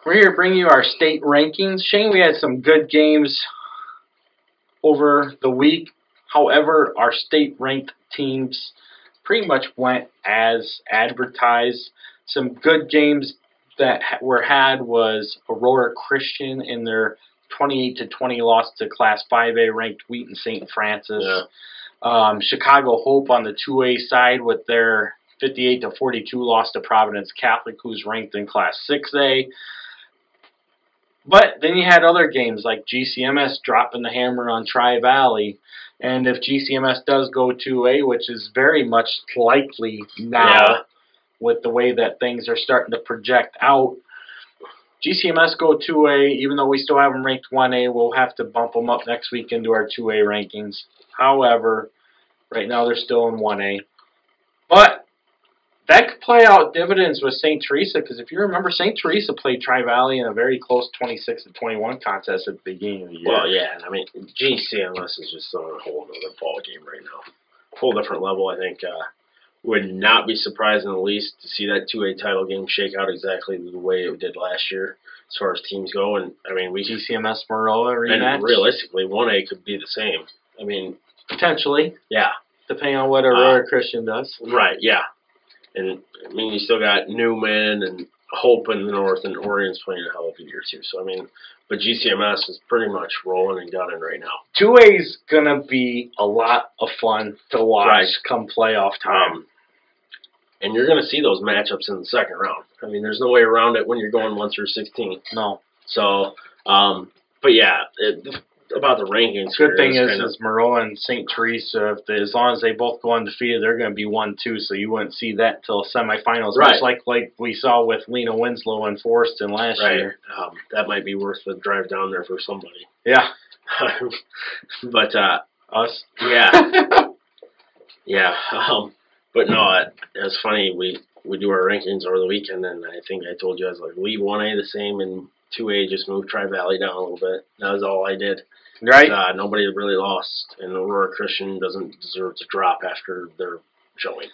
We're here to bring you our state rankings. Shane, we had some good games over the week. However, our state-ranked teams pretty much went as advertised. Some good games that were had was Aurora Christian in their 28-20 loss to Class 5A ranked Wheaton St. Francis. Yeah. Chicago Hope on the 2A side with their 58-42 loss to Providence Catholic, who's ranked in Class 6A. But then you had other games like GCMS dropping the hammer on Tri-Valley. And if GCMS does go 2A, which is very much likely now with the way that things are starting to project out, GCMS go 2A, even though we still have them ranked 1A, we'll have to bump them up next week into our 2A rankings. However, right now they're still in 1A. But that could play out dividends with St. Teresa, because if you remember, St. Teresa played Tri-Valley in a very close 26-21 contest at the beginning of the year. Well, yeah, I mean, GCMS is just on a whole other ball game right now. Whole different level, I think. Would not be surprised in the least to see that 2A title game shake out exactly the way it did last year as far as teams go. And, I mean, we GCMS Maroa rematch. And realistically, 1A could be the same. I mean, potentially. Yeah. Depending on what Aurora Christian does. Right, yeah. And, I mean, you still got Newman and Hope in the north, and Orion's playing a hell of a year, too. So, I mean, but GCMS is pretty much rolling and gunning right now. 2A's going to be a lot of fun to watch come playoff time. And you're going to see those matchups in the second round. I mean, there's no way around it when you're going 1 through 16. No. So, but yeah, about the rankings. Good thing is Maroa and St. Teresa, as long as they both go undefeated, they're going to be 1-2, so you wouldn't see that until semifinals, much like we saw with Lena Winslow and Forreston last year. That might be worth the drive down there for somebody. Yeah. But, us? Yeah. Yeah. But no, it's funny, we do our rankings over the weekend, and I think I told you, I was like, leave 1A the same, and 2A just move Tri-Valley down a little bit. That was all I did. Right. Nobody really lost, and Aurora Christian doesn't deserve to drop after their showing.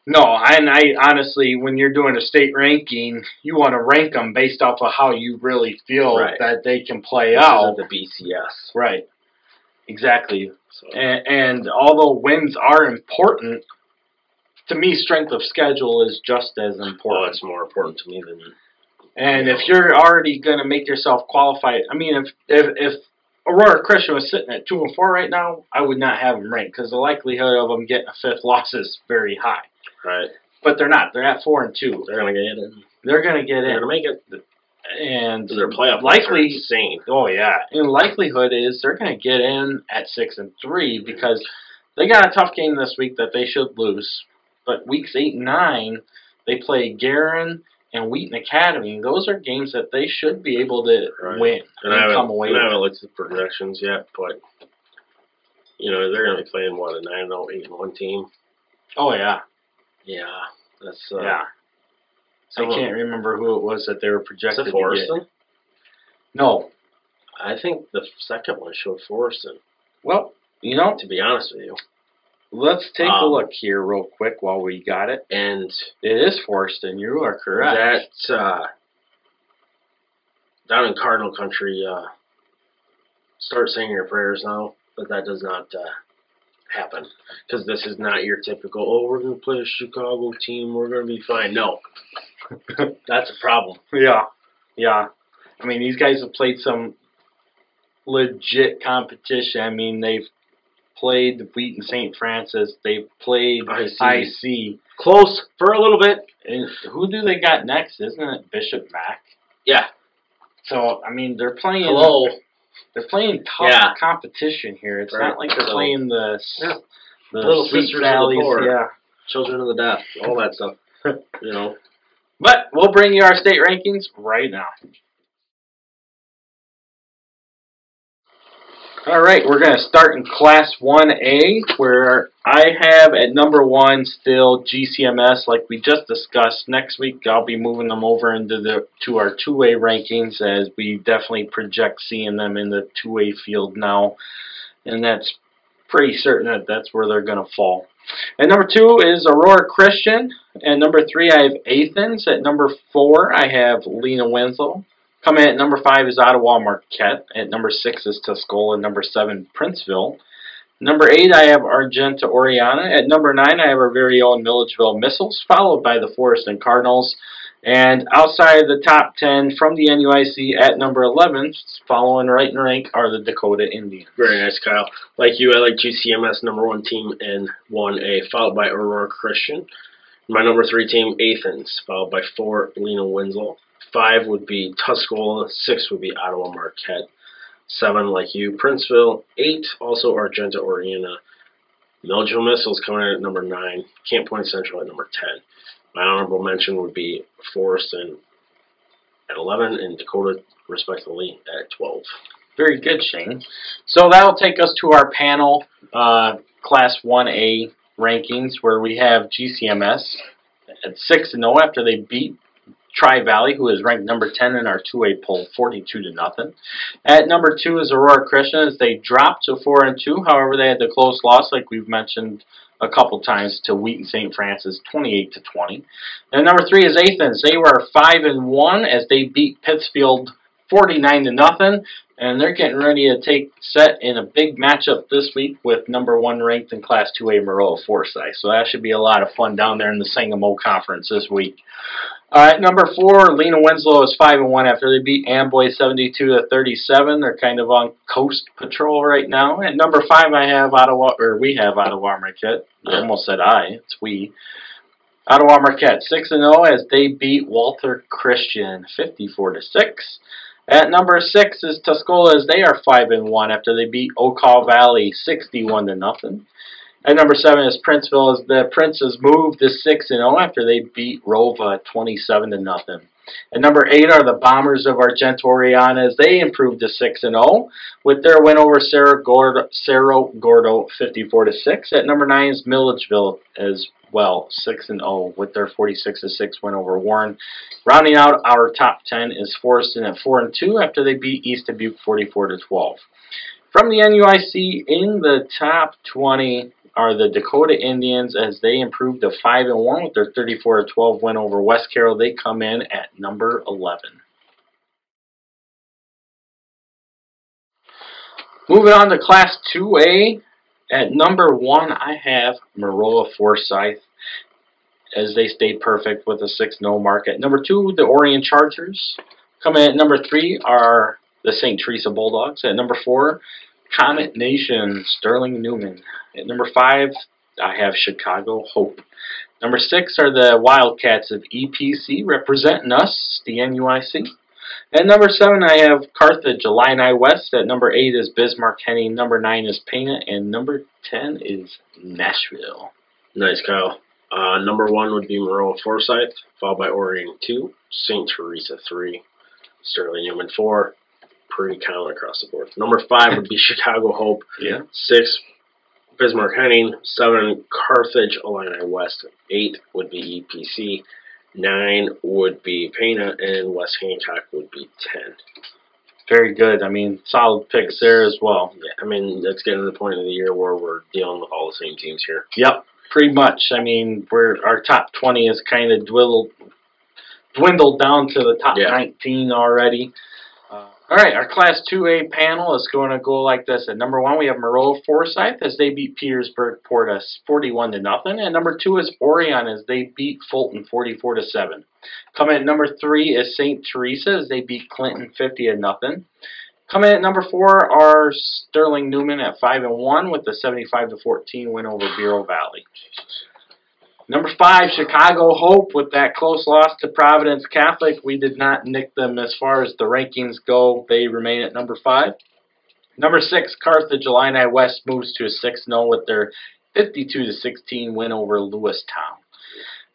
No, and I honestly, when you're doing a state ranking, you want to rank them based off of how you really feel that they can play out. The BCS. Right. Exactly. So. And although wins are important, to me, strength of schedule is just as important. Well, it's more important to me than. And if you're already going to make yourself qualified, I mean, if Aurora Christian was sitting at 2-4 right now, I would not have them ranked because the likelihood of them getting a 5th loss is very high. Right. But they're not. They're at 4-2. They're going to get in. They're going to get in. They're going to make it. And their playoff likely are insane. Oh yeah. And likelihood is they're going to get in at 6-3 because they got a tough game this week that they should lose. But weeks 8 and 9, they play Guerin and Wheaton Academy. Those are games that they should be able to win and come away with. I haven't looked at the projections yet, but they're going to be playing what, a 9-0, 8-1 team. Oh yeah. Yeah, that's yeah. I can't remember who it was that they were projected to Forreston? No. I think the second one showed Forreston. Well, to be honest with you. Let's take a look here real quick while we got it. And it is Forreston. You are correct. That, down in Cardinal Country, start saying your prayers now, but that does not happen. Because this is not your typical, we're going to play a Chicago team, we're going to be fine. No. That's a problem. Yeah. Yeah. I mean, these guys have played some legit competition. I mean, they've played Wheaton St. Francis. They've played IC. Close for a little bit. And who do they got next? Isn't it Bishop Mac? Yeah. So, I mean, they're playing... Hello. They're playing tough competition here. It's not like they're playing the Little Sisters of the Poor. Yeah. Children of the Deaf. All that stuff. But we'll bring you our state rankings right now. All right, we're going to start in Class 1A, where I have at number 1 still GCMS, like we just discussed. Next week, I'll be moving them over to our 2A rankings, as we definitely project seeing them in the 2A field now, and that's pretty certain that that's where they're going to fall. At number 2 is Aurora Christian. At number 3, I have Athens. At number 4, I have Lena Winslow. Coming at number 5 is Ottawa Marquette. At number 6 is Tuscola. Number 7, Princeville. Number 8, I have Argenta Oriana. At number 9, I have our very own Milledgeville Missiles, followed by the Forest and Cardinals. And outside the top 10 from the NUIC at number 11, following right in rank, are the Dakota Indians. Very nice, Kyle. Like you, I like GCMS number 1 team in 1A, followed by Aurora Christian. My number 3 team, Athens, followed by 4, Lena Winslow. 5 would be Tuscola. 6 would be Ottawa Marquette. 7, like you, Princeville. 8, also Argenta Oriana. Milledgeville Missiles coming in at number 9. Camp Point Central at number 10. My honorable mention would be Forest at 11 and Dakota, respectively, at 12. Very good, Shane. So that'll take us to our panel, Class 1A rankings, where we have GCMS at 6-0 after they beat Tri-Valley, who is ranked number 10 in our 2A poll, 42-0. At number 2 is Aurora Christian, as they dropped to 4-2. However, they had the close loss, like we've mentioned a couple times, to Wheaton St. Francis, 28-20. And number 3 is Athens. They were 5-1 as they beat Pittsfield 49-0. And they're getting ready to take set in a big matchup this week with number 1 ranked in Class 2A Maroa Forsyth. So that should be a lot of fun down there in the Sangamo Conference this week. At number 4, Lena Winslow is 5-1 after they beat Amboy 72-37. They're kind of on coast patrol right now. At number 5, we have Ottawa Marquette. I almost said it's we. Ottawa Marquette 6-0 as they beat Walter Christian 54-6. At number 6 is Tuscola, as they are 5-1 after they beat Okaw Valley 61-0. At number 7 is Princeville, as the Princes moved to 6-0 after they beat Rova 27-0. At number 8 are the Bombers of Argenta Oriana, as they improved to 6-0 with their win over Cerro Gordo 54-6. At number 9 is Milledgeville as well, 6-0 with their 46-6 win over Warren. Rounding out our top 10 is Forreston at 4-2 after they beat East Dubuque 44-12. From the NUIC, in the top 20 are the Dakota Indians, as they improved to 5-1 with their 34-12 win over West Carroll. They come in at number 11. Moving on to Class 2A, at number 1 I have Maroa Forsyth, as they stayed perfect with a 6-0 mark. At number 2, the Orient Chargers. Coming in at number 3 are the St. Teresa Bulldogs. At number 4, Comet Nation, Sterling Newman. At number 5, I have Chicago Hope. Number 6 are the Wildcats of EPC, representing us, the NUIC. At number 7, I have Carthage, Illini West. At number 8 is Bismarck Henning. Number 9 is Pena. And number 10 is Nashville. Nice, Kyle. Number 1 would be Maroa Forsyth, followed by Orion 2, St. Teresa 3, Sterling Newman 4. Pretty common across the board. Number 5 would be Chicago Hope. 6, Bismarck Henning. 7, Carthage, Illini West. 8 would be EPC. 9 would be Pena, and West Hancock would be 10. Very good. I mean, solid picks there as well. Yeah, I mean, that's getting to the point of the year where we're dealing with all the same teams here. Yep, pretty much. I mean, our top 20 is kind of dwindled down to the top 19 already. All right, our Class 2A panel is going to go like this. At number 1, we have Maroa Forsyth, as they beat Petersburg Portas 41-0. And number 2 is Orion, as they beat Fulton 44-7. Coming at number 3 is St. Teresa, as they beat Clinton 50-0. Coming at number 4 are Sterling Newman at 5-1 with the 75-14 win over Bureau Valley. Number 5, Chicago Hope, with that close loss to Providence Catholic. We did not nick them as far as the rankings go. They remain at number 5. Number 6, Carthage Illini West moves to a 6-0 with their 52-16 win over Lewistown.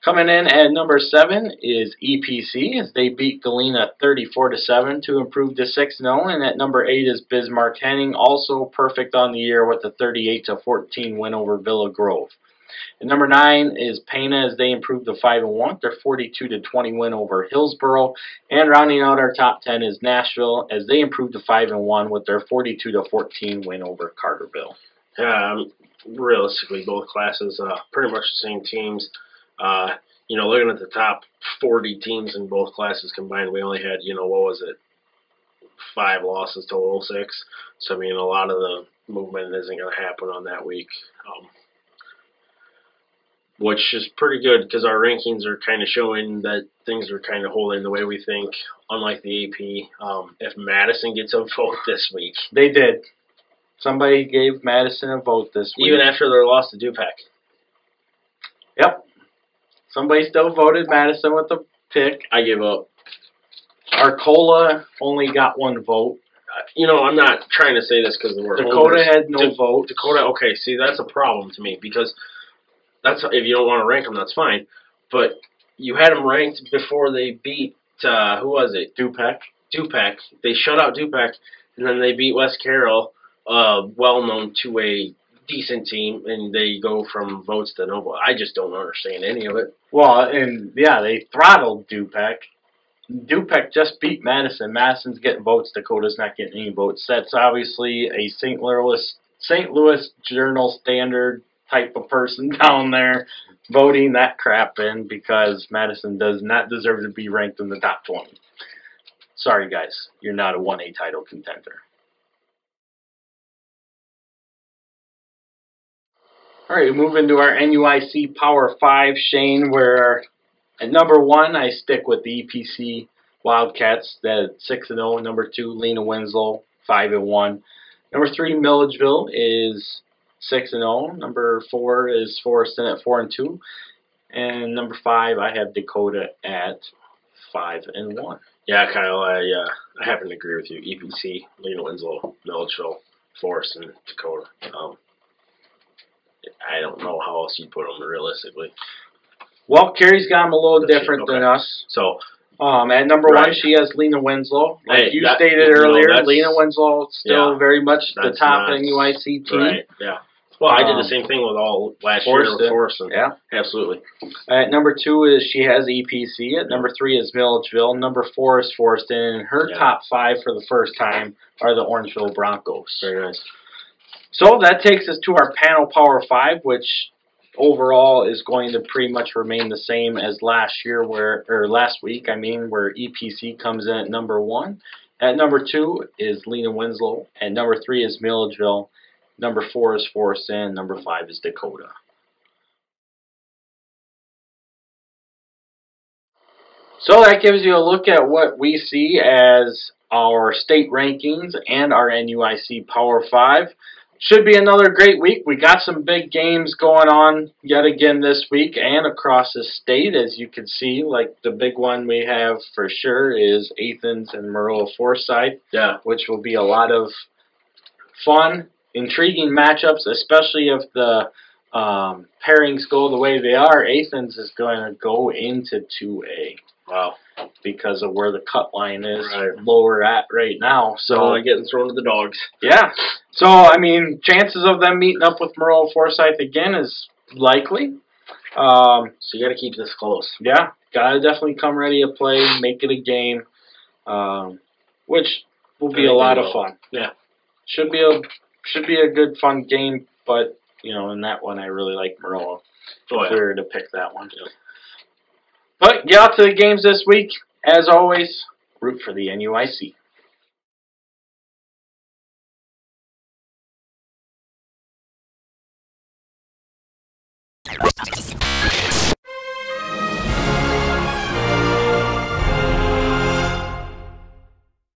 Coming in at number 7 is EPC, as they beat Galena 34-7 to improve to 6-0. And at number 8 is Bismarck Henning, also perfect on the year with a 38-14 win over Villa Grove. And number 9 is Pena, as they improved to 5-1. Their 42-20 win over Hillsboro. And rounding out our top 10 is Nashville, as they improved to 5-1 with their 42-14 win over Carterville. realistically, both classes, pretty much the same teams. Looking at the top 40 teams in both classes combined, we only had, what was it, 5 losses total, 6. So, I mean, a lot of the movement isn't going to happen on that week, which is pretty good because our rankings are kind of showing that things are kind of holding the way we think, unlike the AP. If Madison gets a vote this week. They did. Somebody gave Madison a vote this week. Even after their loss to Dupac. Yep. Somebody still voted Madison with the pick. I gave up. Arcola only got 1 vote. I'm not trying to say this because we're Dakota had no vote. Dakota, okay, see, that's a problem to me because that's if you don't want to rank them, that's fine. But you had them ranked before they beat, who was it? Dupac. They shut out Dupac, and then they beat West Carroll, well-known to a decent team, and they go from votes to no vote. I just don't understand any of it. Well, and yeah, they throttled Dupac. Dupac just beat Madison. Madison's getting votes. Dakota's not getting any votes. That's obviously a St. Louis Journal Standard type of person down there voting that crap in because Madison does not deserve to be ranked in the top 20. Sorry, guys. You're not a 1A title contender. All right, we move into our NUIC Power 5, Shane, where at number 1, I stick with the EPC Wildcats, at 6-0. Number 2, Lena Winslow, 5-1. Number 3, Milledgeville is 6-0. Number 4 is Forreston at 4-2. And number 5, I have Dakota at 5-1. Yeah, Kyle, I happen to agree with you. EPC, Lena Winslow, Milledgeville, Forreston, Dakota. I don't know how else you'd put them realistically. Well, Carrie's got them a little different than us. So, at number 1, she has Lena Winslow. Like you stated earlier, Lena Winslow still very much the top NUIC team. Right, yeah. Well, I did the same thing with all last year with Forreston. Yeah. Absolutely. At number 2 is she has EPC. At number 3 is Milledgeville. Number 4 is Forreston. And her top 5 for the first time are the Orangeville Broncos. Very nice. So that takes us to our panel Power 5, which overall is going to pretty much remain the same as last week, where EPC comes in at number 1. At number 2 is Lena Winslow. At number 3 is Milledgeville. Number 4 is Forreston. Number 5 is Dakota. So that gives you a look at what we see as our state rankings and our NUIC Power 5. Should be another great week. We got some big games going on yet again this week and across the state, as you can see. Like the big one we have for sure is Athens and Maroa Forsyth, which will be a lot of fun, intriguing matchups, especially if the pairings go the way they are. Athens is going to go into 2A. Wow. Because of where the cut line is lower at right now. So getting thrown to the dogs. Yeah. So, I mean, chances of them meeting up with Maroa Forsyth again is likely. So you got to keep this close. Yeah. Got to definitely come ready to play, make it a game, which will be a lot of fun. Yeah. Should be a good, fun game, but, in that one I really like Maroa. If we were to pick that one. Yeah. But get out to the games this week. As always, root for the NUIC.